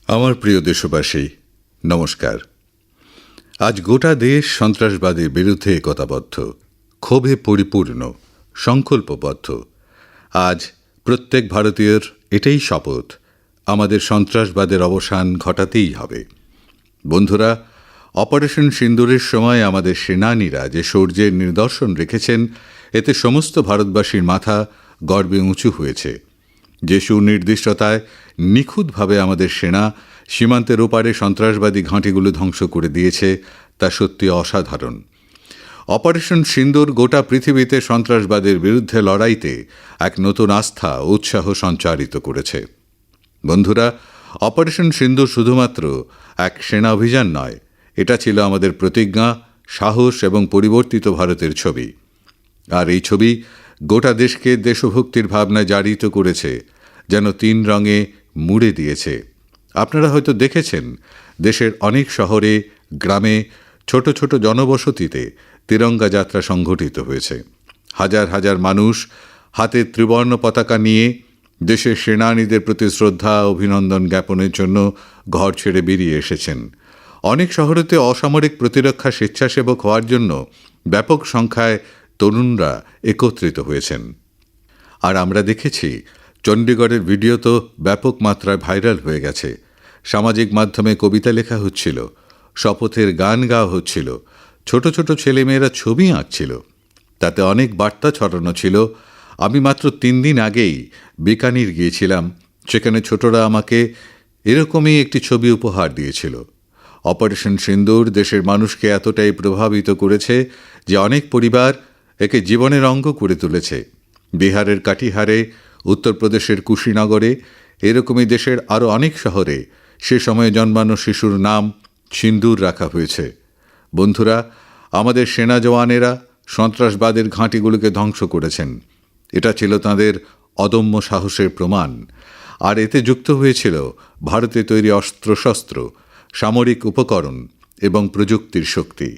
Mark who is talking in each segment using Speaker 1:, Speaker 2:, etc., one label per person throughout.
Speaker 1: আমার প্রিয় দেশবাসী, নমস্কার। আজ গোটা দেশ সন্ত্রাসবাদের বিরুদ্ধে একতাবদ্ধ, ক্ষোভে পরিপূর্ণ, সংকল্পবদ্ধ। আজ প্রত্যেক ভারতীয়র এটাই শপথ, আমাদের সন্ত্রাসবাদের অবসান ঘটাতেই হবে। বন্ধুরা, অপারেশন সিন্দুরের সময় আমাদের সেনানীরা যে শৌর্যের নিদর্শন রেখেছেন, এতে সমস্ত ভারতবাসীর মাথা গর্বে উঁচু হয়েছে। যে সুনির্দিষ্টতায় নিখুঁতভাবে আমাদের সেনা সীমান্তের ওপারে সন্ত্রাসবাদী ঘাঁটিগুলো ধ্বংস করে দিয়েছে, তা সত্যি অসাধারণ। অপারেশন সিন্দুর গোটা পৃথিবীতে সন্ত্রাসবাদের বিরুদ্ধে লড়াইতে এক নতুন আস্থা ও উৎসাহ সঞ্চারিত করেছে। বন্ধুরা, অপারেশন সিন্দুর শুধুমাত্র এক সেনা অভিযান নয়, এটা ছিল আমাদের প্রতিজ্ঞা, সাহস এবং পরিবর্তিত ভারতের ছবি। আর এই ছবি গোটা দেশকে দেশভক্তির ভাবনায় জারিত করেছে, যেন তিন রঙে মুড়ে দিয়েছে। আপনারা হয়তো দেখেছেন, দেশের অনেক শহরে, গ্রামে, ছোট ছোট জনবসতিতে তিরঙ্গা যাত্রা সংঘটিত হয়েছে। হাজার হাজার মানুষ হাতে ত্রিবর্ণ পতাকা নিয়ে দেশের সেনানীদের প্রতি শ্রদ্ধা অভিনন্দন জ্ঞাপনের জন্য ঘর ছেড়ে বেরিয়ে এসেছেন। অনেক শহরেতে অসামরিক প্রতিরক্ষা স্বেচ্ছাসেবক হওয়ার জন্য ব্যাপক সংখ্যায় তরুণরা একত্রিত হয়েছেন। আর আমরা দেখেছি, চণ্ডীগড়ের ভিডিও তো ব্যাপক মাত্রায় ভাইরাল হয়ে গেছে। সামাজিক মাধ্যমে কবিতা লেখা হচ্ছিল, শপথের গান গাওয়া হচ্ছিল, ছোট ছোট ছেলেমেয়েরা ছবি আঁকছিল। তাতে অনেক বার্তা ছড়ানো ছিল। আমি মাত্র 3 দিন আগেই বিকানির গিয়েছিলাম। সেখানে ছোটরা আমাকে এরকমই একটি ছবি উপহার দিয়েছিল। অপারেশন সিন্দুর দেশের মানুষকে এতটাই প্রভাবিত করেছে যে অনেক পরিবার একে জীবনের অঙ্গ করে তুলেছে। বিহারের কাটিহারে, উত্তরপ্রদেশের কুশীনগরে, এরকমই দেশের আরও অনেক শহরে সে সময়ে জন্মানো শিশুর নাম সিন্দুর রাখা হয়েছে। বন্ধুরা, আমাদের সেনা জওয়ানেরা সন্ত্রাসবাদের ঘাঁটিগুলোকে ধ্বংস করেছেন। এটা ছিল তাঁদের অদম্য সাহসের প্রমাণ। আর এতে যুক্ত হয়েছিল ভারতে তৈরি অস্ত্রশস্ত্র, সামরিক উপকরণ এবং প্রযুক্তির শক্তি।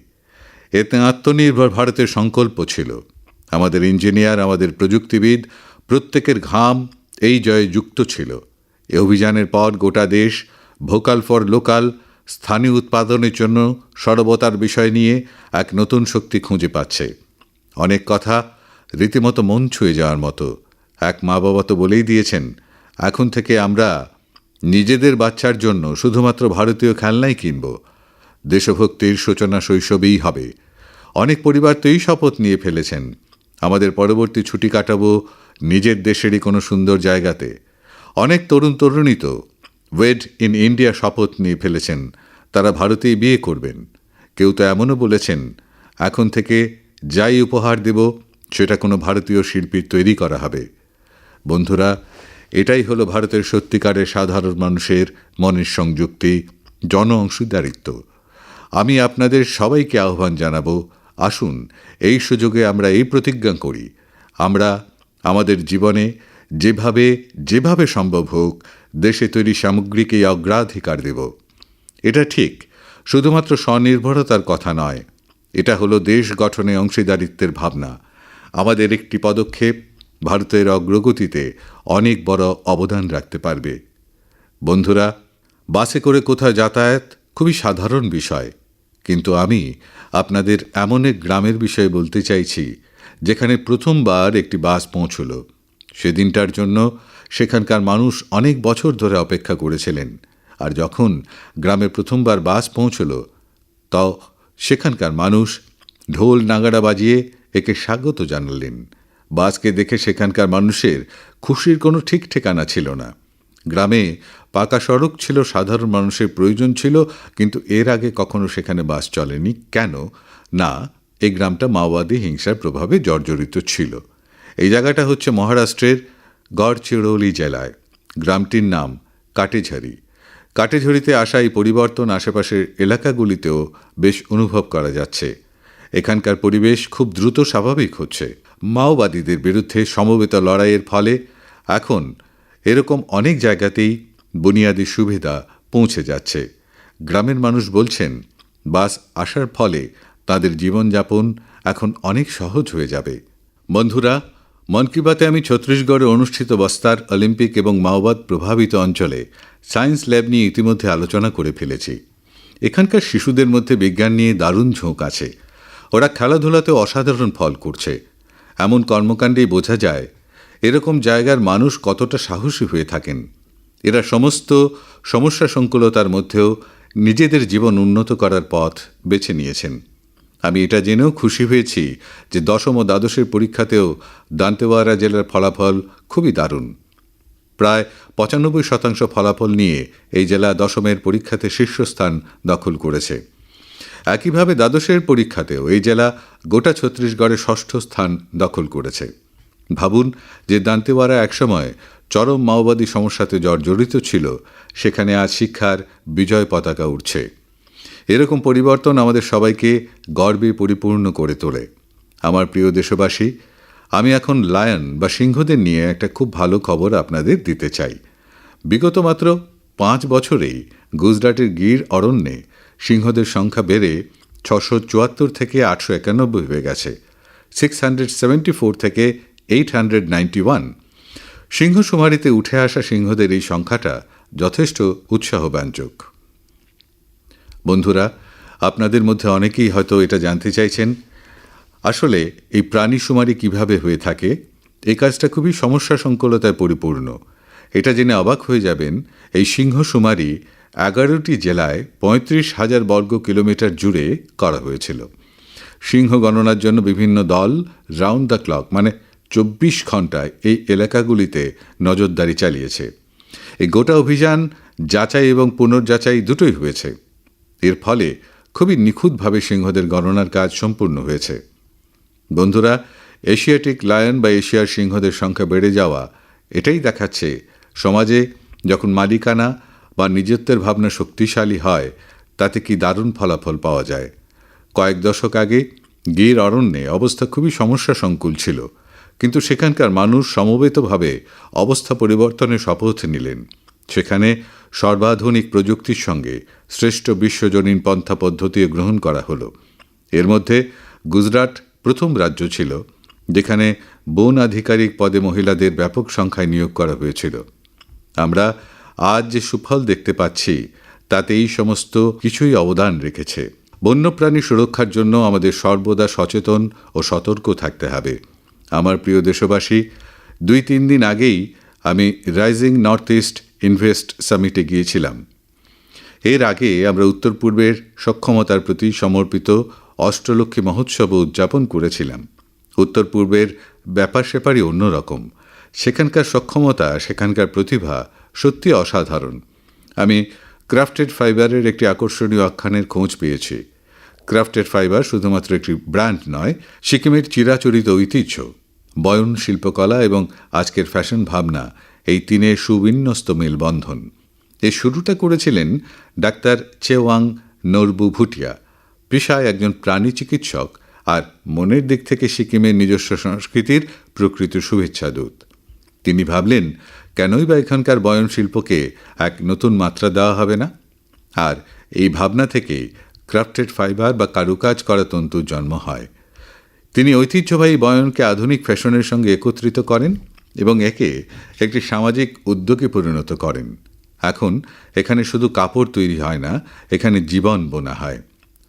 Speaker 1: এতে আত্মনির্ভর ভারতের সংকল্প ছিল। আমাদের ইঞ্জিনিয়ার, আমাদের প্রযুক্তিবিদ, প্রত্যেকের ঘাম এই জয়ে যুক্ত ছিল। এ অভিযানের পর গোটা দেশ ভোকাল ফর লোকাল, স্থানীয় উৎপাদনের জন্য সরবতার বিষয় নিয়ে এক নতুন শক্তি খুঁজে পাচ্ছে। অনেক কথা রীতিমতো মন ছুঁয়ে যাওয়ার মতো। এক মা বাবা তো বলেই দিয়েছেন, এখন থেকে আমরা নিজেদের বাচ্চার জন্য শুধুমাত্র ভারতীয় খেলনাই কিনব। দেশভক্তির সূচনা শৈশবেই হবে। অনেক পরিবার তো এই শপথ নিয়ে ফেলেছেন, আমাদের পরবর্তী ছুটি কাটাবো নিজের দেশেরই কোনো সুন্দর জায়গাতে। অনেক তরুণ তরুণী তো ওয়েড ইন ইন্ডিয়া শপথ নিয়ে ফেলেছেন, তারা ভারতেই বিয়ে করবেন। কেউ তো এমনও বলেছেন, এখন থেকে যাই উপহার দেব সেটা কোনো ভারতীয় শিল্পীর তৈরি করা হবে। বন্ধুরা, এটাই হলো ভারতের সত্যিকারের সাধারণ মানুষের মনের সংযুক্তি, জন অংশীদারিত্ব। আমি আপনাদের সবাইকে আহ্বান জানাবো, আসুন এই সুযোগে আমরা এই প্রতিজ্ঞা করি, আমরা আমাদের জীবনে যেভাবে যেভাবে সম্ভব হোক দেশে তৈরি সামগ্রীকেই অগ্রাধিকার দেব। এটা ঠিক শুধুমাত্র স্বনির্ভরতার কথা নয়, এটা হলো দেশ গঠনে অংশীদারিত্বের ভাবনা। আমাদের একটি পদক্ষেপ ভারতের অগ্রগতিতে অনেক বড় অবদান রাখতে পারবে। বন্ধুরা, বাসে করে কোথাও যাতায়াত খুবই সাধারণ বিষয়, কিন্তু আমি আপনাদের এমন এক গ্রামের বিষয়ে বলতে চাইছি, যেখানে প্রথমবার একটি বাস পৌঁছল। সেদিনটার জন্য সেখানকার মানুষ অনেক বছর ধরে অপেক্ষা করেছিলেন। আর যখন গ্রামে প্রথমবার বাস পৌঁছল, তাও সেখানকার মানুষ ঢোল নাগাড়া বাজিয়ে একে স্বাগত জানালেন। বাসকে দেখে সেখানকার মানুষের খুশির কোনো ঠিক ঠিকানা ছিল না। গ্রামে পাকা সড়ক ছিল, সাধারণ মানুষের প্রয়োজন ছিল, কিন্তু এর আগে কখনো সেখানে বাস চলেনি। কেন না, এই গ্রামটা মাওবাদী হিংসার প্রভাবে জর্জরিত ছিল। এই জায়গাটা হচ্ছে মহারাষ্ট্রের গড়চিরৌলি জেলায়। গ্রামটির নাম কাটেঝাড়ি। কাটেঝাড়িতে আসা এই পরিবর্তন আশেপাশের এলাকাগুলিতেও বেশ অনুভব করা যাচ্ছে। এখানকার পরিবেশ খুব দ্রুত স্বাভাবিক হচ্ছে। মাওবাদীদের বিরুদ্ধে সমবেত লড়াইয়ের ফলে এখন এরকম অনেক জায়গাতেই বুনিয়াদী সুবিধা পৌঁছে যাচ্ছে। গ্রামের মানুষ বলছেন, বাস আসার ফলে তাদের জীবনযাপন এখন অনেক সহজ হয়ে যাবে। বন্ধুরা, মন কি বাতে আমি ছত্তিশগড়ে অনুষ্ঠিত বস্তার অলিম্পিক এবং মাওবাদ প্রভাবিত অঞ্চলে সায়েন্স ল্যাব নিয়ে ইতিমধ্যে আলোচনা করে ফেলেছি। এখানকার শিশুদের মধ্যে বিজ্ঞান নিয়ে দারুণ ঝোঁক আছে। ওরা খেলাধুলাতে অসাধারণ ফল করছে। এমন কর্মকাণ্ডেই বোঝা যায় এরকম জায়গার মানুষ কতটা সাহসী হয়ে থাকেন। এরা সমস্ত সমস্যা সংকুলতার মধ্যেও নিজেদের জীবন উন্নত করার পথ বেছে নিয়েছেন। আমি এটা জেনেও খুশি হয়েছি যে দশম ও দ্বাদশের পরীক্ষাতেও দান্তেওয়াড়া জেলার ফলাফল খুবই দারুণ। প্রায় ৯৫% ফলাফল নিয়ে এই জেলা দশমের পরীক্ষাতে শীর্ষস্থান দখল করেছে। একইভাবে দ্বাদশের পরীক্ষাতেও এই জেলা গোটা ছত্তিশগড়ে ষষ্ঠ স্থান দখল করেছে। ভাবুন যে দান্তেওয়াড়া একসময় চরম মাওবাদী সমস্যাতে জর্জরিত ছিল, সেখানে আজ শিক্ষার বিজয় পতাকা উঠছে। এরকম পরিবর্তন আমাদের সবাইকে গর্বে পরিপূর্ণ করে তোলে। আমার প্রিয় দেশবাসী, আমি এখন লায়ন বা সিংহদের নিয়ে একটা খুব ভালো খবর আপনাদের দিতে চাই। বিগত মাত্র ৫ বছরেই গুজরাটের গির অরণ্যে সিংহদের সংখ্যা বেড়ে ৬৭৪ থেকে ৮৯১ হয়ে গেছে। 674 থেকে 891। সিংহশুমারিতে উঠে আসা সিংহদের এই সংখ্যাটা যথেষ্ট উৎসাহব্যঞ্জক। বন্ধুরা, আপনাদের মধ্যে অনেকেই হয়তো এটা জানতে চাইছেন আসলে এই প্রাণী শুমারি কিভাবে হয়ে থাকে। এই কাজটা খুবই সমস্যা সংকুলতায় পরিপূর্ণ। এটা জেনে অবাক হয়ে যাবেন, এই সিংহ শুমারি ১১টি জেলায় ৩৫,০০০ বর্গ কিলোমিটার জুড়ে করা হয়েছিল। সিংহ গণনার জন্য বিভিন্ন দল রাউন্ড দ্য ক্লক মানে ২৪ ঘণ্টায় এই এলাকাগুলিতে নজরদারি চালিয়েছে। এই গোটা অভিযান যাচাই এবং পুনর্যাচাই দুটোই হয়েছে। এর ফলে খুবই নিখুঁতভাবে সিংহদের গণনার কাজ সম্পূর্ণ হয়েছে। বন্ধুরা, এশিয়াটিক লায়ন বা এশিয়ার সিংহদের সংখ্যা বেড়ে যাওয়া এটাই দেখাচ্ছে সমাজে যখন মালিকানা বা নিজত্বের ভাবনা শক্তিশালী হয় তাতে কি দারুণ ফলাফল পাওয়া যায়। কয়েক দশক আগে গির অরণ্যে অবস্থা খুবই সমস্যা সংকুল ছিল, কিন্তু সেখানকার মানুষ সমবেতভাবে অবস্থা পরিবর্তনের শপথ নিলেন। সেখানে সর্বাধুনিক প্রযুক্তির সঙ্গে শ্রেষ্ঠ বিশ্বজনীন পন্থা পদ্ধতি গ্রহণ করা হলো। এর মধ্যে গুজরাট প্রথম রাজ্য ছিল যেখানে বন আধিকারিক পদে মহিলাদের ব্যাপক সংখ্যায় নিয়োগ করা হয়েছিল। আমরা আজ যে সুফল দেখতে পাচ্ছি তাতে এই সমস্ত কিছুই অবদান রেখেছে। বন্যপ্রাণী সুরক্ষার জন্য আমাদের সর্বদা সচেতন ও সতর্ক থাকতে হবে। আমার প্রিয় দেশবাসী, ২-৩ দিন আগেই আমি রাইজিং নর্থ ইস্ট ইনভেস্ট সামিটে গিয়েছিলাম। এর আগে আমরা উত্তর পূর্বের সক্ষমতার প্রতি সমর্পিত অষ্টলক্ষ্মী মহোৎসব উদযাপন করেছিলাম। উত্তর পূর্বের ব্যাপার স্যাপারই অন্যরকম। সেখানকার সক্ষমতা, সেখানকার প্রতিভা সত্যি অসাধারণ। আমি ক্রাফটেড ফাইবারের একটি আকর্ষণীয় আখ্যানের খোঁজ পেয়েছি। ক্রাফটেড ফাইবার শুধুমাত্র একটি ব্র্যান্ড নয়, সিকিমের চিরাচরিত ঐতিহ্য। বয়ন শিল্পকলা এবং আজকের ফ্যাশন ভাবনা, এই তিনের সুবিন্যস্ত মেলবন্ধন। এর শুরুটা করেছিলেন ডাক্তার চেওয়াং নরবু ভুটিয়া, পেশায় একজন প্রাণী চিকিৎসক আর মনের দিক থেকে সিকিমের নিজস্ব সংস্কৃতির প্রকৃত শুভেচ্ছাদূত। তিনি ভাবলেন, কেনই বা এখানকার বয়ন শিল্পকে এক নতুন মাত্রা দেওয়া হবে না। আর এই ভাবনা থেকেই ক্রাফটেড ফাইবার বা কারুকাজ করা তন্তুর জন্ম হয়। তিনি ঐতিহ্যবাহী বয়নকে আধুনিক ফ্যাশনের সঙ্গে একত্রিত করেন এবং একে একটি সামাজিক উদ্যোগে পরিণত করেন। এখন এখানে শুধু কাপড় তৈরি হয় না, এখানে জীবন বোনা হয়।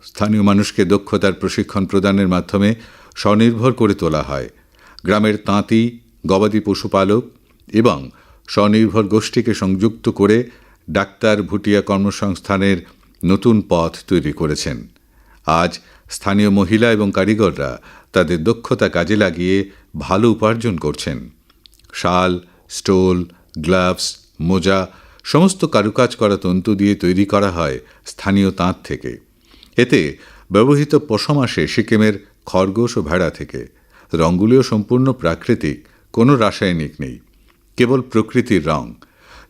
Speaker 1: স্থানীয় মানুষকে দক্ষতার প্রশিক্ষণ প্রদানের মাধ্যমে স্বনির্ভর করে তোলা হয়। গ্রামের তাঁতি, গবাদি পশুপালক এবং স্বনির্ভর গোষ্ঠীকে সংযুক্ত করে ডাক্তার ভুটিয়া কর্মসংস্থানের নতুন পথ তৈরি করেছেন। আজ স্থানীয় মহিলা এবং কারিগররা তাদের দক্ষতা কাজে লাগিয়ে ভালো উপার্জন করছেন। শাল, স্টোল, গ্লাভস, মোজা সমস্ত কারুকাজ করা তন্তু দিয়ে তৈরি করা হয় স্থানীয় তাঁত থেকে। এতে ব্যবহৃত পশম আসে সিকিমের খরগোশ ও ভেড়া থেকে। রঙগুলিও সম্পূর্ণ প্রাকৃতিক, কোনো রাসায়নিক নেই, কেবল প্রকৃতির রং।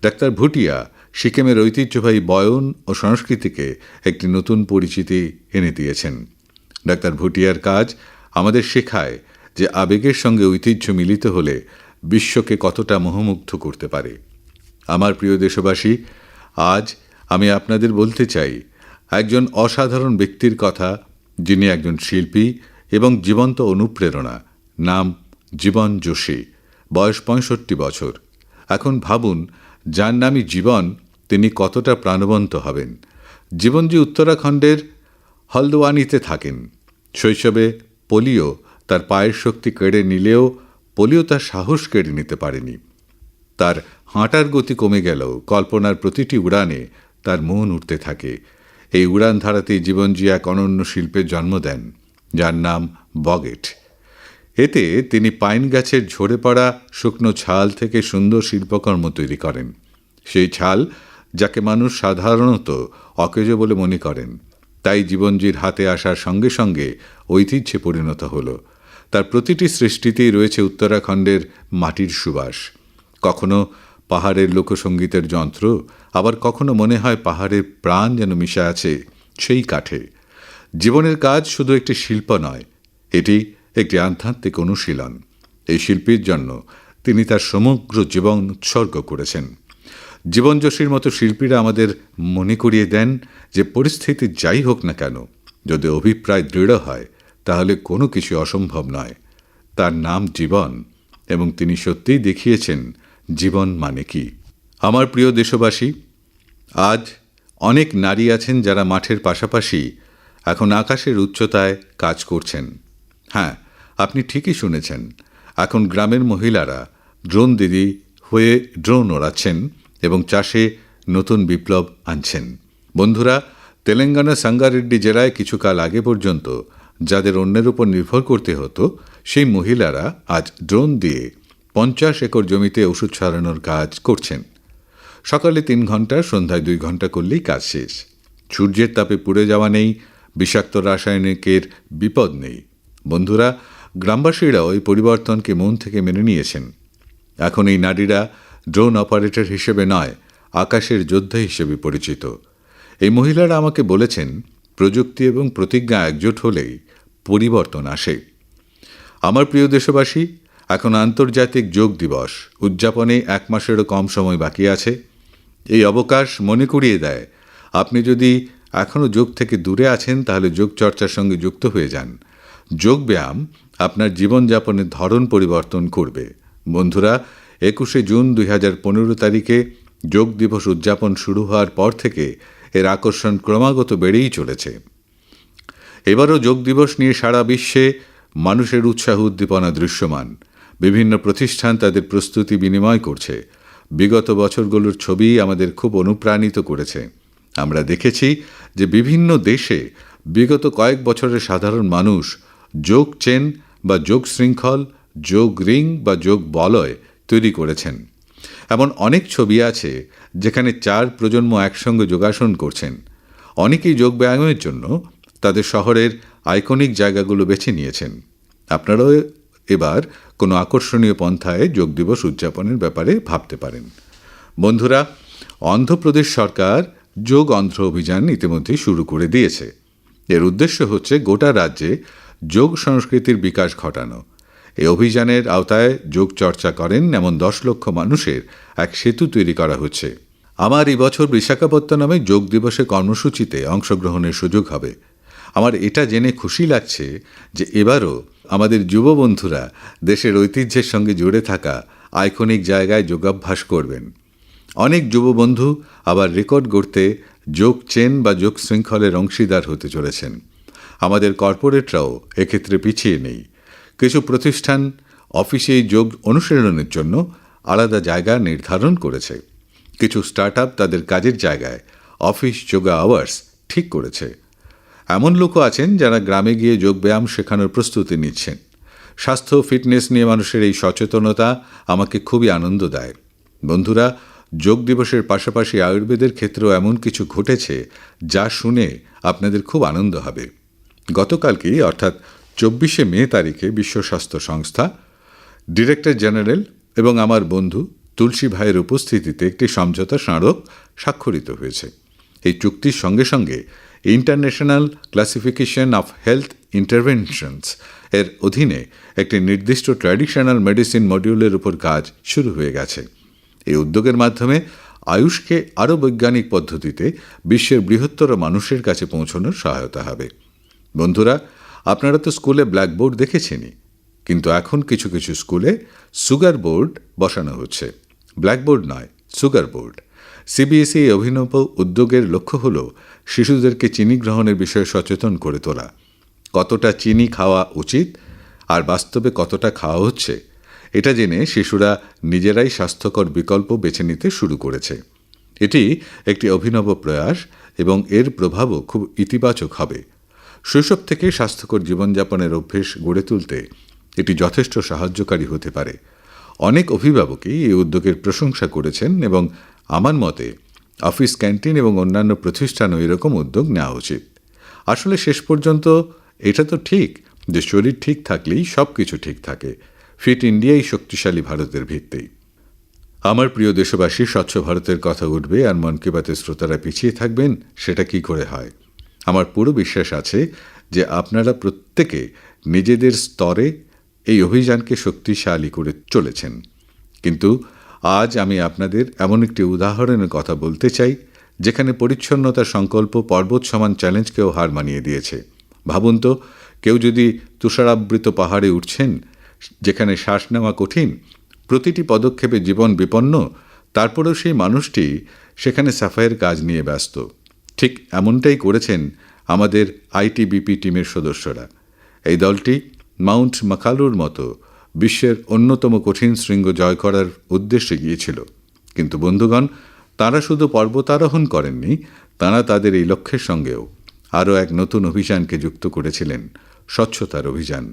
Speaker 1: ডাক্তার ভুটিয়া সিকিমের ঐতিহ্যবাহী বয়ন ও সংস্কৃতিকে একটি নতুন পরিচিতি এনে দিয়েছেন। ডাক্তার ভুটিয়ার কাজ আমাদের শেখায় যে আবেগের সঙ্গে ঐতিহ্য মিলিত হলে বিশ্বকে কতটা মোহমুগ্ধ করতে পারে। আমার প্রিয় দেশবাসী, আজ আমি আপনাদের বলতে চাই একজন অসাধারণ ব্যক্তির কথা, যিনি একজন শিল্পী এবং জীবন্ত অনুপ্রেরণা। নাম জীবন যোশী, বয়স ৬৫ বছর। এখন ভাবুন, যার নামই জীবন, তিনি কতটা প্রাণবন্ত হবেন। জীবনজি উত্তরাখণ্ডের হলদওয়ানিতে থাকেন। শৈশবে পোলিও তার পায়ের শক্তি কেড়ে নিলেও পোলিও তার সাহস কেড়ে নিতে পারেনি। তার হাঁটার গতি কমে গেলেও কল্পনার প্রতিটি উড়ানে তার মন উঠতে থাকে। এই উড়ান ধারাতেই জীবনজি এক অনন্য শিল্পের জন্ম দেন, যার নাম বগেট। এতে তিনি পাইন গাছের ঝরে পড়া শুকনো ছাল থেকে সুন্দর শিল্পকর্ম তৈরি করেন। সেই ছাল যাকে মানুষ সাধারণত অকেজো বলে মনে করেন, তাই জীবনজির হাতে আসার সঙ্গে সঙ্গে ঐতিহ্যে পরিণত হল। তার প্রতিটি সৃষ্টিতেই রয়েছে উত্তরাখণ্ডের মাটির সুবাস। কখনো পাহাড়ের লোকসঙ্গীতের যন্ত্র, আবার কখনো মনে হয় পাহাড়ের প্রাণ যেন মিশে আছে সেই কাঠে। জীবনের কাজ শুধু একটি শিল্প নয়, এটি একটি আধ্যাত্মিক অনুশীলন। এই শিল্পীর জন্য তিনি তার সমগ্র জীবন উৎসর্গ করেছেন। জীবন যোশীর মতো শিল্পীরা আমাদের মনে করিয়ে দেন যে পরিস্থিতি যাই হোক না কেন, যদি অভিপ্রায় দৃঢ় হয় তাহলে কোনো কিছু অসম্ভব নয়। তার নাম জীবন, এবং তিনি সত্যিই দেখিয়েছেন জীবন মানে কি। আমার প্রিয় দেশবাসী, আজ অনেক নারী আছেন যারা মাঠের পাশাপাশি এখন আকাশের উচ্চতায় কাজ করছেন। হ্যাঁ, আপনি ঠিকই শুনেছেন, এখন গ্রামের মহিলারা ড্রোন দিদি হয়ে ড্রোন ওড়াচ্ছেন এবং চাষে নতুন বিপ্লব আনছেন। বন্ধুরা, তেলেঙ্গানা সাঙ্গারেড্ডি জেলায় কিছুকাল আগে পর্যন্ত যাদের অন্যের উপর নির্ভর করতে হতো, সেই মহিলারা আজ ড্রোন দিয়ে ৫০ একর জমিতে ওষুধ ছড়ানোর কাজ করছেন। সকালে ৩ ঘন্টা, সন্ধ্যায় ২ ঘন্টা করলেই কাজ শেষ। সূর্যের তাপে পুড়ে যাওয়া নেই, বিষাক্ত রাসায়নিকের বিপদ নেই। বন্ধুরা, গ্রামবাসীরাও এই পরিবর্তনকে মন থেকে মেনে নিয়েছেন। এখন এই নারীরা ড্রোন অপারেটর হিসেবে নয়, আকাশের যোদ্ধা হিসেবে পরিচিত। এই মহিলারা আমাকে বলেছেন, প্রযুক্তি এবং প্রতিজ্ঞা একজোট হলেই পরিবর্তন আসে। আমার প্রিয় দেশবাসী, এখন আন্তর্জাতিক যোগ দিবস উদযাপনে ১ মাসেরও কম সময় বাকি আছে। এই অবকাশ মনে করিয়ে দেয়, আপনি যদি এখনও যোগ থেকে দূরে আছেন তাহলে যোগ চর্চার সঙ্গে যুক্ত হয়ে যান। যোগব্যায়াম আপনার জীবনযাপনের ধরন পরিবর্তন করবে। বন্ধুরা, ২১শে জুন ২০১৫ তারিখে যোগ দিবস উদযাপন শুরু হওয়ার পর থেকে এর আকর্ষণ ক্রমাগত বেড়েই চলেছে। এবারও যোগ দিবস নিয়ে সারা বিশ্বে মানুষের উৎসাহ উদ্দীপনা দৃশ্যমান। বিভিন্ন প্রতিষ্ঠান তাদের প্রস্তুতি বিনিময় করছে। বিগত বছরগুলোর ছবি আমাদের খুব অনুপ্রাণিত করেছে। আমরা দেখেছি যে বিভিন্ন দেশে বিগত কয়েক বছরের সাধারণ মানুষ যোগ চেন বা যোগ শৃঙ্খল, যোগ রিং বা যোগ বলয় তৈরি করেছেন। এমন অনেক ছবি আছে যেখানে ৪ প্রজন্ম একসঙ্গে যোগাসন করছেন। অনেকেই যোগ ব্যায়ামের জন্য তাদের শহরের আইকনিক জায়গাগুলো বেছে নিয়েছেন। আপনারাও এবার কোনো আকর্ষণীয় পন্থায় যোগ দিবস উদযাপনের ব্যাপারে ভাবতে পারেন। বন্ধুরা, অন্ধ্রপ্রদেশ সরকার যোগ অন্ধ্র অভিযান ইতিমধ্যে শুরু করে দিয়েছে। এর উদ্দেশ্য হচ্ছে গোটা রাজ্যে যোগ সংস্কৃতির বিকাশ ঘটানো। এই অভিযানের আওতায় যোগ চর্চা করেন এমন ১০ লক্ষ মানুষের এক সেতু তৈরি করা হচ্ছে। আমার এই বছর বিশাখাপত্তনমে যোগ দিবসের কর্মসূচিতে অংশগ্রহণের সুযোগ হবে। আমার এটা জেনে খুশি লাগছে যে এবারও আমাদের যুব বন্ধুরা দেশের ঐতিহ্যের সঙ্গে জুড়ে থাকা আইকনিক জায়গায় যোগাভ্যাস করবেন। অনেক যুব বন্ধু আবার রেকর্ড গড়তে যোগ চেন বা যোগ শৃঙ্খলের অংশীদার হতে চলেছেন। আমাদের কর্পোরেটরাও এক্ষেত্রে পিছিয়ে নেই। কিছু প্রতিষ্ঠান অফিসে যোগ অনুশীলনের জন্য আলাদা জায়গা নির্ধারণ করেছে। কিছু স্টার্টআপ তাদের কাজের জায়গায় অফিস যোগা আওয়ার্স ঠিক করেছে। এমন লোকও আছেন যারা গ্রামে গিয়ে যোগব্যায়াম শেখানোর প্রস্তুতি নিচ্ছেন। স্বাস্থ্য ফিটনেস নিয়ে মানুষের এই সচেতনতা আমাকে খুবই আনন্দ দেয়। বন্ধুরা, যোগ দিবসের পাশাপাশি আয়ুর্বেদের ক্ষেত্রেও এমন কিছু ঘটেছে যা শুনে আপনাদের খুব আনন্দ হবে। গতকালকেই অর্থাৎ ২৪শে মে তারিখে বিশ্ব স্বাস্থ্য সংস্থা, ডিরেক্টর জেনারেল এবং আমার বন্ধু তুলসী ভাইয়ের উপস্থিতিতে একটি সমঝোতা স্মারক স্বাক্ষরিত হয়েছে। এই চুক্তির সঙ্গে সঙ্গে international classification of health interventions এর অধীনে একটি নির্দিষ্ট ট্র্যাডিশনাল মেডিসিন মডিউলের উপর কাজ শুরু হয়ে গেছে। এই উদ্যোগের মাধ্যমে আয়ুষকে আরও বৈজ্ঞানিক পদ্ধতিতে বিশ্বের বৃহত্তর মানুষের কাছে পৌঁছানোর সহায়তা হবে। বন্ধুরা, আপনারা তো স্কুলে ব্ল্যাকবোর্ড দেখেছেনই, কিন্তু এখন কিছু কিছু স্কুলে সুগার বোর্ড বসানো হচ্ছে, ব্ল্যাকবোর্ড নয়, সুগার বোর্ড। সিবিএসই এই অভিনব উদ্যোগের লক্ষ্য হল শিশুদেরকে চিনি গ্রহণের বিষয়ে সচেতন করে তোলা। কতটা চিনি খাওয়া উচিত আর বাস্তবে কতটা খাওয়া হচ্ছে এটা জেনে শিশুরা নিজেরাই স্বাস্থ্যকর বিকল্প বেছে নিতে শুরু করেছে। এটি একটি অভিনব প্রয়াস এবং এর প্রভাবও খুব ইতিবাচক হবে। শৈশব থেকে স্বাস্থ্যকর জীবনযাপনের অভ্যেস গড়ে তুলতে এটি যথেষ্ট সাহায্যকারী হতে পারে। অনেক অভিভাবকই এই উদ্যোগের প্রশংসা করেছেন এবং আমার মতে অফিস ক্যান্টিন এবং অন্যান্য প্রতিষ্ঠানও এরকম উদ্যোগ নেওয়া উচিত। আসলে শেষ পর্যন্ত এটা তো ঠিক যে শরীর ঠিক থাকলেই সব কিছু ঠিক থাকে। ফিট ইন্ডিয়াই শক্তিশালী ভারতের ভিত্তি। আমার প্রিয় দেশবাসী, স্বচ্ছ ভারতের কথা উঠবে আর মন কি বাতের শ্রোতারা পিছিয়ে থাকবেন, সেটা কি করে হয়? আমার পুরো বিশ্বাস আছে যে আপনারা প্রত্যেকে নিজেদের স্তরে এই অভিযানকে শক্তিশালী করে চলেছেন। কিন্তু আজ আমি আপনাদের এমন একটি উদাহরণের কথা বলতে চাই যেখানে পরিচ্ছন্নতার সংকল্প পর্বত সমান চ্যালেঞ্জকেও হার মানিয়ে দিয়েছে। ভাবুন তো, কেউ যদি তুষারাবৃত পাহাড়ে উঠছেন, যেখানে শ্বাস নেওয়া কঠিন, প্রতিটি পদক্ষেপে জীবন বিপন্ন, তারপরেও সেই মানুষটি সেখানে সাফাইয়ের কাজ নিয়ে ব্যস্ত। ঠিক এমনটাই করেছেন আমাদের আইটিবিপি টিমের সদস্যরা। এই দলটি মাউন্ট মাকালুর মতো বিশ্বের অন্যতম কঠিন শৃঙ্গ জয় করার উদ্দেশ্যে গিয়েছিল। কিন্তু বন্ধুগণ, তাঁরা শুধু পর্বতারোহণ করেননি, তাঁরা তাদের এই লক্ষ্যের সঙ্গেও আরও এক নতুন অভিযানকে যুক্ত করেছিলেন, স্বচ্ছতার অভিযান।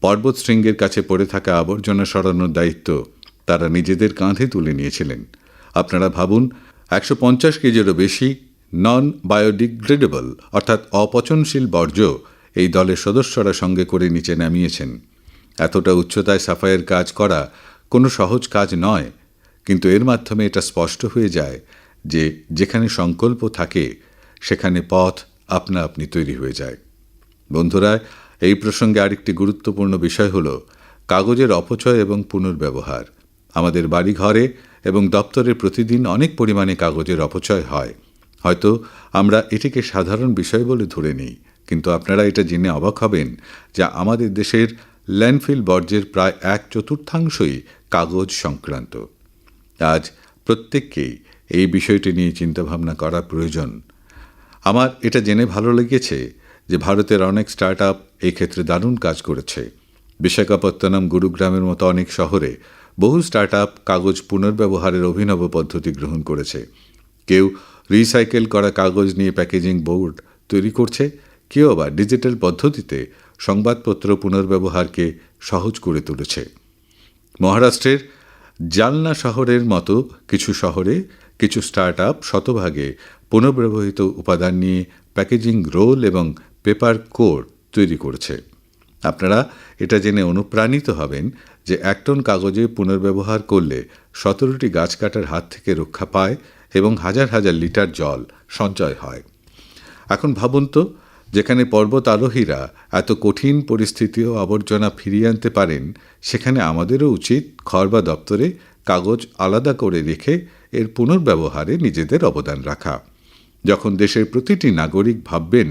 Speaker 1: পর্বত শৃঙ্গের কাছে পড়ে থাকা আবর্জনা সরানোর দায়িত্ব তারা নিজেদের কাঁধে তুলে নিয়েছিলেন। আপনারা ভাবুন, 150 কেজিরও বেশি নন বায়োডিগ্রেডেবল অর্থাৎ অপচনশীল বর্জ্য এই দলের সদস্যরা সঙ্গে করে নিচে নামিয়েছেন। এতটা উচ্চতায় সাফাইয়ের কাজ করা কোনো সহজ কাজ নয়, কিন্তু এর মাধ্যমে এটা স্পষ্ট হয়ে যায় যে যেখানে সংকল্প থাকে সেখানে পথ আপনা আপনি তৈরি হয়ে যায়। বন্ধুরা, এই প্রসঙ্গে আরেকটি গুরুত্বপূর্ণ বিষয় হল কাগজের অপচয় এবং পুনর্ব্যবহার। আমাদের বাড়িঘরে এবং দপ্তরে প্রতিদিন অনেক পরিমাণে কাগজের অপচয় হয়। হয়তো আমরা এটিকে সাধারণ বিষয় বলে ধরে নিই, কিন্তু আপনারা এটা জেনে অবাক হবেন যে আমাদের দেশের ল্যান্ডফিল বর্জ্যের প্রায় 1/4 কাগজ সংক্রান্ত। আজ প্রত্যেককেই এই বিষয়টি নিয়ে চিন্তাভাবনা করা প্রয়োজন। আমার এটা জেনে ভালো লেগেছে যে ভারতের অনেক স্টার্ট আপ এই ক্ষেত্রে দারুণ কাজ করেছে। বিশাখাপত্তনম, গুরুগ্রামের মতো অনেক শহরে বহু স্টার্ট আপ কাগজ পুনর্ব্যবহারের অভিনব পদ্ধতি গ্রহণ করেছে। কেউ রিসাইকেল করা কাগজ নিয়ে প্যাকেজিং বোর্ড তৈরি করছে, কেউ আবার ডিজিটাল পদ্ধতিতে সংবাদপত্র পুনর্ব্যবহারকে সহজ করে তুলেছে। মহারাষ্ট্রের জালনা শহরের মতো কিছু শহরে কিছু স্টার্ট আপ শতভাগে পুনর্ব্যবহৃত উপাদান নিয়ে প্যাকেজিং রোল এবং পেপার কোর তৈরি করেছে। আপনারা এটা জেনে অনুপ্রাণিত হবেন যে 1 টন কাগজে পুনর্ব্যবহার করলে 17টি গাছ কাটার হাত থেকে রক্ষা পায় এবং হাজার হাজার লিটার জল সঞ্চয় হয়। এখন ভাবুন তো, যেখানে পর্বত আরোহীরা এত কঠিন পরিস্থিতিও আবর্জনা ফিরিয়ে আনতে পারেন, সেখানে আমাদেরও উচিত ঘর বা দপ্তরে কাগজ আলাদা করে রেখে এর পুনর্ব্যবহারে নিজেদের অবদান রাখা। যখন দেশের প্রতিটি নাগরিক ভাববেন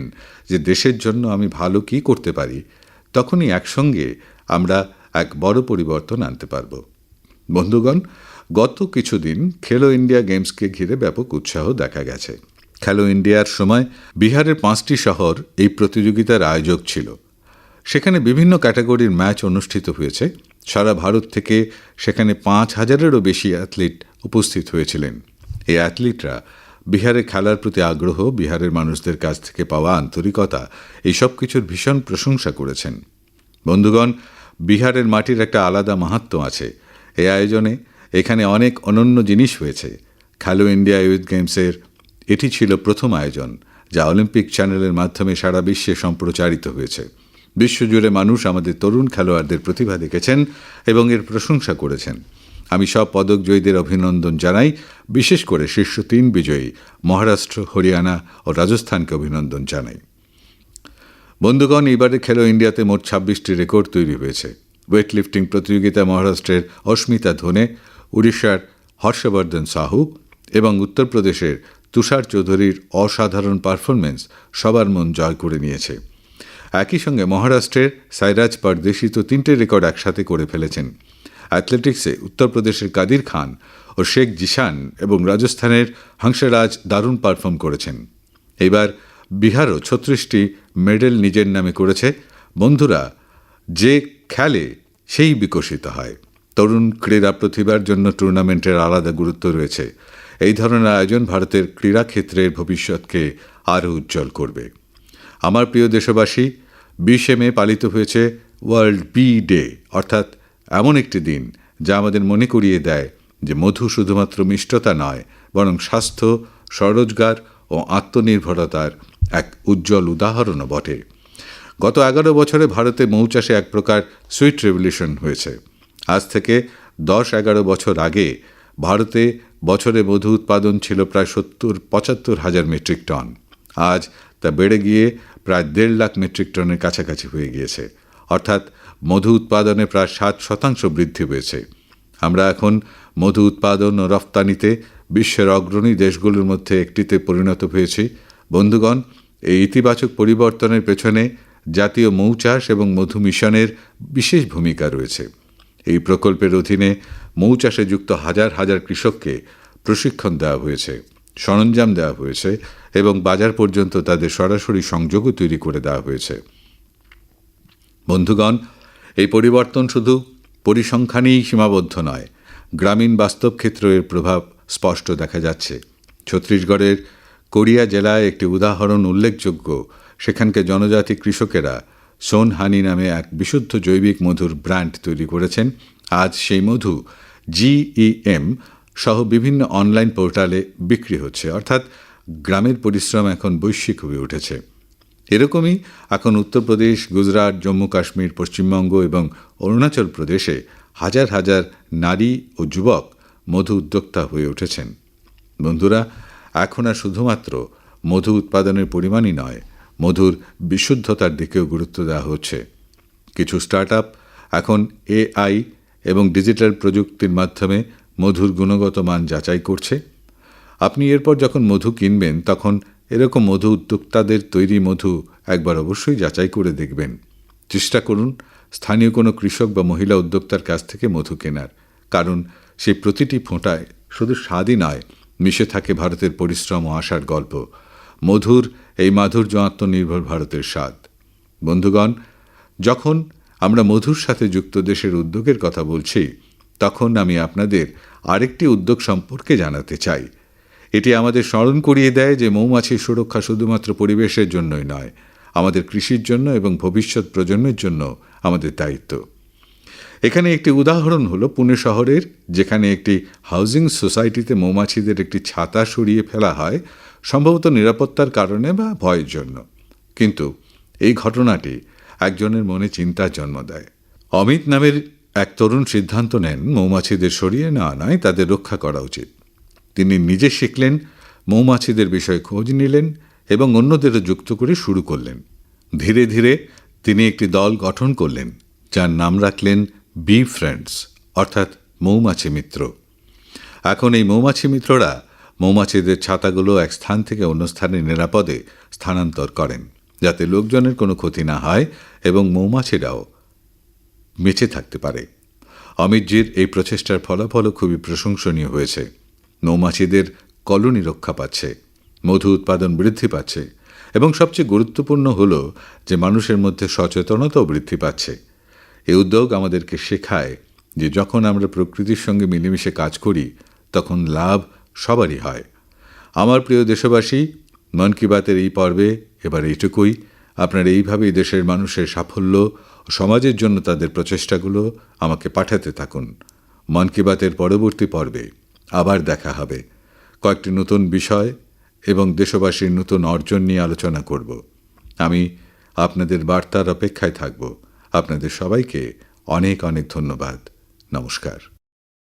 Speaker 1: যে দেশের জন্য আমি ভালো কী করতে পারি, তখনই একসঙ্গে আমরা এক বড় পরিবর্তন আনতে পারব। বন্ধুগণ, গত কিছুদিন খেলো ইন্ডিয়া গেমসকে ঘিরে ব্যাপক উৎসাহ দেখা গেছে। খেলো ইন্ডিয়ার সময় বিহারের 5টি শহর এই প্রতিযোগিতার আয়োজক ছিল। সেখানে বিভিন্ন ক্যাটাগরির ম্যাচ অনুষ্ঠিত হয়েছে। সারা ভারত থেকে সেখানে 5,000-এরও বেশি অ্যাথলিট উপস্থিত হয়েছিলেন। এই অ্যাথলিটরা বিহারে খেলার প্রতি আগ্রহ, বিহারের মানুষদের কাছ থেকে পাওয়া আন্তরিকতা, এই সব কিছুর ভীষণ প্রশংসা করেছেন। বন্ধুগণ, বিহারের মাটির একটা আলাদা মাহাত্ম্য আছে। এই আয়োজনে এখানে অনেক অনন্য জিনিস হয়েছে। খেলো ইন্ডিয়া ইউথ গেমসের এটি ছিল প্রথম আয়োজন, যা অলিম্পিক চ্যানেলের মাধ্যমে সারা বিশ্বে সম্প্রচারিত হয়েছে। বিশ্বজুড়ে মানুষ আমাদের তরুণ খেলোয়াড়দের প্রতিভা দেখেছেন এবং এর প্রশংসা করেছেন। আমি সব পদকজয়ীদের অভিনন্দন জানাই, বিশেষ করে শীর্ষ 3 বিজয়ী মহারাষ্ট্র, হরিয়ানা ও রাজস্থানকে অভিনন্দন জানাই। বন্ধুগণ, এবারে খেলো ইন্ডিয়াতে মোট 26টি রেকর্ড তৈরি হয়েছে। ওয়েট লিফটিং প্রতিযোগিতা মহারাষ্ট্রের অস্মিতা ধোনে, উড়িষ্যার হর্ষবর্ধন সাহু এবং উত্তরপ্রদেশের তুষার চৌধুরীর অসাধারণ পারফরমেন্স সবার মন জয় করে নিয়েছে। একই সঙ্গে মহারাষ্ট্রের সাইরাজ পরদেশি তো 3টে রেকর্ড একসাথে করে ফেলেছেন। অ্যাথলেটিক্সে উত্তরপ্রদেশের কাদির খান ও শেখ জিশান এবং রাজস্থানের হংসরাজ দারুণ পারফর্ম করেছেন। এবার বিহারও 36টি মেডেল নিজের নামে করেছে। বন্ধুরা, যে খেলে সেই বিকশিত হয়। তরুণ ক্রীড়া প্রতিভার জন্য টুর্নামেন্টের আলাদা গুরুত্ব রয়েছে। এই ধরনের আয়োজন ভারতের ক্রীড়াক্ষেত্রের ভবিষ্যৎকে আরও উজ্জ্বল করবে। আমার প্রিয় দেশবাসী, 20শে মে পালিত হয়েছে ওয়ার্ল্ড বি ডে, অর্থাৎ এমন একটি দিন যা আমাদের মনে করিয়ে দেয় যে মধু শুধুমাত্র মিষ্টতা নয়, বরং স্বাস্থ্য, স্বরোজগার ও আত্মনির্ভরতার এক উজ্জ্বল উদাহরণও বটে। গত 11 বছরে ভারতে মৌচাষে এক প্রকার সুইট রেভলিউশন হয়েছে। আজ থেকে 10-11 বছর আগে ভারতে বছরে মধু উৎপাদন ছিল প্রায় 70-75 হাজার মেট্রিক টন। আজ তা বেড়ে গিয়ে প্রায় 1.5 লাখ মেট্রিক টনের কাছাকাছি হয়ে গিয়েছে, অর্থাৎ মধু উৎপাদনে প্রায় 7% বৃদ্ধি হয়েছে। আমরা এখন মধু উৎপাদন ও রফতানিতে বিশ্বের অগ্রণী দেশগুলোর মধ্যে একটিতে পরিণত হয়েছি। বন্ধুগণ, এই ইতিবাচক পরিবর্তনের পেছনে জাতীয় মৌচাষ এবং মধু মিশনের বিশেষ ভূমিকা রয়েছে। এই প্রকল্পের অধীনে মৌচাষে যুক্ত হাজার হাজার কৃষককে প্রশিক্ষণ দেওয়া হয়েছে, সরঞ্জাম দেওয়া হয়েছে এবং বাজার পর্যন্ত তাদের সরাসরি সংযোগও তৈরি করে দেওয়া হয়েছে। বন্ধুগণ, এই পরিবর্তন শুধু পরিসংখ্যানেই সীমাবদ্ধ নয়, গ্রামীণ বাস্তব ক্ষেত্রে এর প্রভাব স্পষ্ট দেখা যাচ্ছে। ছত্তিশগড়ের কোরিয়া জেলায় একটি উদাহরণ উল্লেখযোগ্য। সেখানকার জনজাতি কৃষকেরা সোনহানি নামে এক বিশুদ্ধ জৈবিক মধুর ব্র্যান্ড তৈরি করেছেন। আজ সেই মধু GEM সহ বিভিন্ন অনলাইন পোর্টালে বিক্রি হচ্ছে, অর্থাৎ গ্রামের পরিশ্রম এখন বৈশ্বিক হয়ে উঠেছে। এরকমই এখন উত্তরপ্রদেশ, গুজরাট, জম্মু কাশ্মীর, পশ্চিমবঙ্গ এবং অরুণাচল প্রদেশে হাজার হাজার নারী ও যুবক মধু উদ্যোক্তা হয়ে উঠেছেন। বন্ধুরা, এখন আর শুধুমাত্র মধু উৎপাদনের পরিমাণই নয়, মধুর বিশুদ্ধতার দিকেও গুরুত্ব দেওয়া হচ্ছে। কিছু স্টার্টআপ এখন AI এবং ডিজিটাল প্রযুক্তির মাধ্যমে মধুর গুণগত মান যাচাই করছে। আপনি এরপর যখন মধু কিনবেন, তখন এরকম মধু উদ্যোক্তাদের তৈরি মধু একবার অবশ্যই যাচাই করে দেখবেন। চেষ্টা করুন স্থানীয় কোনো কৃষক বা মহিলা উদ্যোক্তার কাছ থেকে মধু কেনার, কারণ সেই প্রতিটি ফোঁটায় শুধু স্বাদই নয়, মিশে থাকে ভারতের পরিশ্রম ও আশার গল্প। মধুর এই মাধুর্য আত্মনির্ভর ভারতের স্বাদ। বন্ধুগণ, যখন আমরা মধুর সাথে যুক্ত দেশের উদ্যোগের কথা বলছি, তখন আমি আপনাদের আরেকটি উদ্যোগ সম্পর্কে জানাতে চাই। এটি আমাদের স্মরণ করিয়ে দেয় যে মৌমাছির সুরক্ষা শুধুমাত্র পরিবেশের জন্যই নয়, আমাদের কৃষির জন্য এবং ভবিষ্যৎ প্রজন্মের জন্য আমাদের দায়িত্ব। এখানে একটি উদাহরণ হলো পুনে শহরের, যেখানে একটি হাউজিং সোসাইটিতে মৌমাছিদের একটি ছাতা সরিয়ে ফেলা হয়, সম্ভবত নিরাপত্তার কারণে বা ভয়ের জন্য। কিন্তু এই ঘটনাটি একজনের মনে চিন্তার জন্ম দেয়। অমিত নামের এক তরুণ সিদ্ধান্ত নেন মৌমাছিদের সরিয়ে নেওয়া নয়, তাদের রক্ষা করা উচিত। তিনি নিজে শিখলেন, মৌমাছিদের বিষয়ে খোঁজ নিলেন এবং অন্যদেরও যুক্ত করে শুরু করলেন। ধীরে ধীরে তিনি একটি দল গঠন করলেন, যার নাম রাখলেন বি ফ্রেন্ডস, অর্থাৎ মৌমাছি মিত্র। এখন এই মৌমাছি মিত্ররা মৌমাছিদের ছাতাগুলো এক স্থান থেকে অন্য স্থানে নিরাপদে স্থানান্তর করেন, যাতে লোকজনের কোনো ক্ষতি না হয় এবং মৌমাছিরাও বেঁচে থাকতে পারে। অমিতজির এই প্রচেষ্টার ফলাফলও খুবই প্রশংসনীয় হয়েছে। মৌমাছিদের কলোনি রক্ষা পাচ্ছে, মধু উৎপাদন বৃদ্ধি পাচ্ছে এবং সবচেয়ে গুরুত্বপূর্ণ হল যে মানুষের মধ্যে সচেতনতাও বৃদ্ধি পাচ্ছে। এই উদ্যোগ আমাদেরকে শেখায় যে যখন আমরা প্রকৃতির সঙ্গে মিলেমিশে কাজ করি, তখন লাভ সবারই হয়। আমার প্রিয় দেশবাসী, মন কি বাতের এই পর্বে এবার এইটুকুই। আপনারা এইভাবেই দেশের মানুষের সাফল্য ও সমাজের জন্য তাদের প্রচেষ্টাগুলো আমাকে পাঠাতে থাকুন। মন কি বাতের পরবর্তী পর্বে আবার দেখা হবে। কয়েকটি নতুন বিষয় এবং দেশবাসীর নতুন অর্জন নিয়ে আলোচনা করব। আমি আপনাদের বার্তার অপেক্ষায় থাকব। আপনাদের সবাইকে অনেক অনেক ধন্যবাদ। নমস্কার।